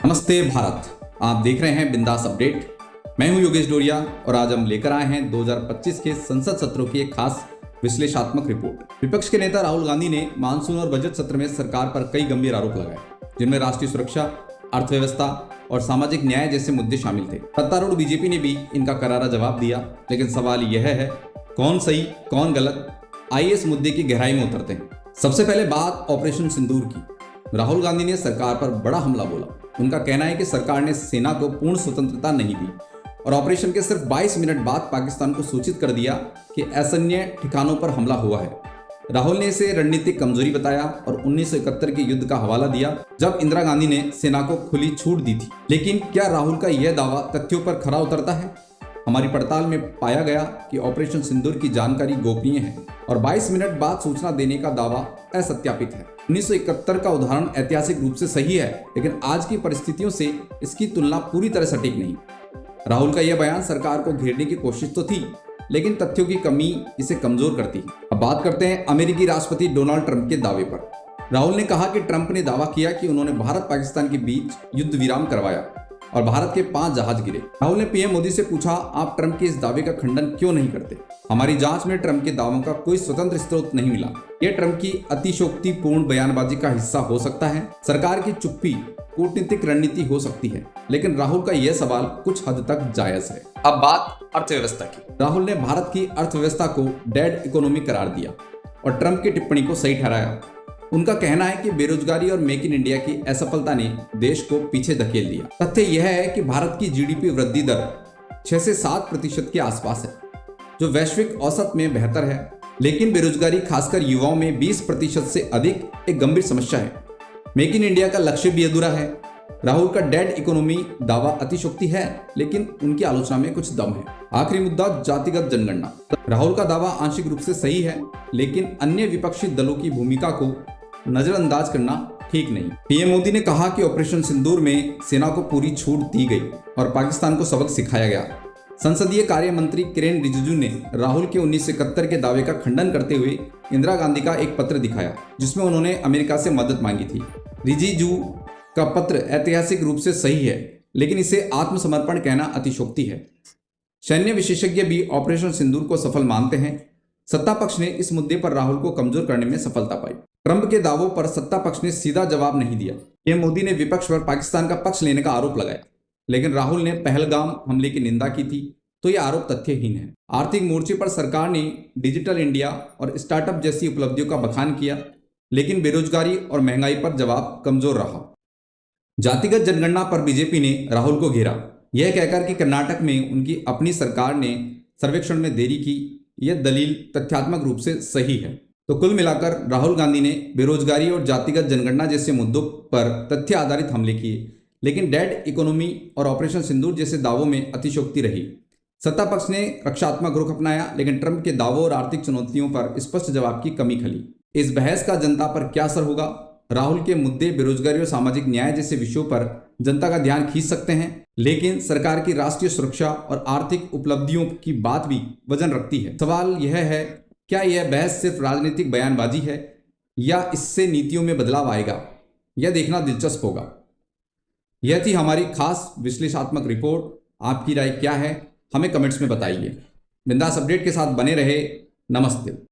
नमस्ते भारत, आप देख रहे हैं बिंदास अपडेट। मैं हूं योगेश डोरिया और आज हम लेकर आए हैं 2025 के संसद सत्रों की एक खास विश्लेषणात्मक रिपोर्ट। विपक्ष के नेता राहुल गांधी ने मानसून और बजट सत्र में सरकार पर कई गंभीर आरोप लगाए, जिनमें राष्ट्रीय सुरक्षा, अर्थव्यवस्था और सामाजिक न्याय जैसे मुद्दे शामिल थे। सत्तारूढ़ बीजेपी ने भी इनका करारा जवाब दिया, लेकिन सवाल यह है कौन सही कौन गलत। आइए इस मुद्दे की गहराई में उतरते हैं। सबसे पहले बात ऑपरेशन सिंदूर की। राहुल गांधी ने सरकार पर बड़ा हमला बोला। उनका कहना है कि सरकार ने सेना को पूर्ण स्वतंत्रता नहीं दी और ऑपरेशन के सिर्फ 22 मिनट बाद पाकिस्तान को सूचित कर दिया कि असैन्य ठिकानों पर हमला हुआ है। राहुल ने इसे रणनीतिक कमजोरी बताया और 1971 के युद्ध का हवाला दिया, जब इंदिरा गांधी ने सेना को खुली छूट दी थी। लेकिन क्या राहुल का यह दावा तथ्यों पर खरा उतरता है? हमारी पड़ताल में पाया गया कि ऑपरेशन सिंदूर की जानकारी गोपनीय है और 22 मिनट बाद सूचना देने का दावा असत्यापित है। 1971 का उदाहरण ऐतिहासिक रूप से सही है, लेकिन आज की परिस्थितियों से इसकी तुलना पूरी तरह सटीक नहीं। राहुल का यह बयान सरकार को घेरने की कोशिश तो थी, लेकिन तथ्यों की कमी इसे कमजोर करती है। अब बात करते हैं अमेरिकी राष्ट्रपति डोनाल्ड ट्रंप के दावे पर। राहुल ने कहा कि ट्रंप ने दावा किया कि उन्होंने भारत पाकिस्तान के बीच युद्ध विराम करवाया और भारत के 5 जहाज गिरे। राहुल ने पीएम मोदी से पूछा, आप ट्रंप के इस दावे का खंडन क्यों नहीं करते? हमारी जांच में ट्रंप के दावों का कोई स्वतंत्र स्रोत नहीं मिला। यह ट्रंप की अतिशयोक्तिपूर्ण बयानबाजी का हिस्सा हो सकता है। सरकार की चुप्पी कूटनीतिक रणनीति हो सकती है, लेकिन राहुल का यह सवाल कुछ हद तक जायज है। अब बात अर्थव्यवस्था की। राहुल ने भारत की अर्थव्यवस्था को डेड इकोनॉमी करार दिया और ट्रंप की टिप्पणी को सही ठहराया। उनका कहना है कि बेरोजगारी और मेक इन इंडिया की असफलता ने देश को पीछे धकेल दिया। तथ्य यह है कि भारत की जीडीपी वृद्धि दर 6 से 7% के आसपास है, जो वैश्विक औसत में बेहतर है, लेकिन बेरोजगारी खासकर युवाओं में 20% से अधिक एक गंभीर समस्या है। मेक इन इंडिया का लक्ष्य भी अधूरा है। राहुल का डेड इकोनॉमी दावा अतिशयोक्ति है, लेकिन उनकी आलोचना में कुछ दम है। आखिरी मुद्दा जातिगत जनगणना। राहुल का दावा आंशिक रूप से सही है, लेकिन अन्य विपक्षी दलों की भूमिका को नजरअंदाज करना ठीक नहीं। पीएम मोदी ने कहा कि ऑपरेशन सिंदूर में सेना को पूरी छूट दी गई और पाकिस्तान को सबक सिखाया गया। संसदीय कार्य मंत्री किरेन रिजिजू ने राहुल के 1971 के दावे का खंडन करते हुए इंदिरा गांधी का एक पत्र दिखाया, जिसमें उन्होंने अमेरिका से मदद मांगी थी। रिजिजू का पत्र ऐतिहासिक रूप से सही है, लेकिन इसे आत्मसमर्पण कहना अतिशयोक्ति है। सैन्य विशेषज्ञ भी ऑपरेशन सिंदूर को सफल मानते हैं। सत्ता पक्ष ने इस मुद्दे पर राहुल को कमजोर करने में सफलता पाई। ट्रंप के दावों पर सत्ता पक्ष ने सीधा जवाब नहीं दिया। पीएम मोदी ने विपक्ष पर पाकिस्तान का पक्ष लेने का आरोप लगाया, लेकिन राहुल ने पहलगाम हमले की निंदा की थी, तो यह आरोप तथ्यहीन है। आर्थिक मोर्चे पर सरकार ने डिजिटल इंडिया और स्टार्टअप जैसी उपलब्धियों का बखान किया, लेकिन बेरोजगारी और महंगाई पर जवाब कमजोर रहा। जातिगत जनगणना पर बीजेपी ने राहुल को घेरा, यह कहकर कि कर्नाटक में उनकी अपनी सरकार ने सर्वेक्षण में देरी की। यह दलील तथ्यात्मक रूप से सही है। तो कुल मिलाकर राहुल गांधी ने बेरोजगारी और जातिगत जनगणना जैसे मुद्दों पर तथ्य आधारित हमले किए, लेकिन डेड इकोनॉमी और ऑपरेशन सिंदूर जैसे दावों में अतिशयोक्ति रही। सत्ता पक्ष ने रक्षात्मक रुख अपनाया, लेकिन ट्रंप के दावों और आर्थिक चुनौतियों पर स्पष्ट जवाब की कमी खली। इस बहस का जनता पर क्या असर होगा? राहुल के मुद्दे बेरोजगारी और सामाजिक न्याय जैसे विषयों पर जनता का ध्यान खींच सकते हैं, लेकिन सरकार की राष्ट्रीय सुरक्षा और आर्थिक उपलब्धियों की बात भी वजन रखती है। सवाल यह है, क्या यह बहस सिर्फ राजनीतिक बयानबाजी है या इससे नीतियों में बदलाव आएगा? यह देखना दिलचस्प होगा। यह थी हमारी खास विश्लेषणात्मक रिपोर्ट। आपकी राय क्या है? हमें कमेंट्स में बताइए। बिंदास अपडेट के साथ बने रहे। नमस्ते।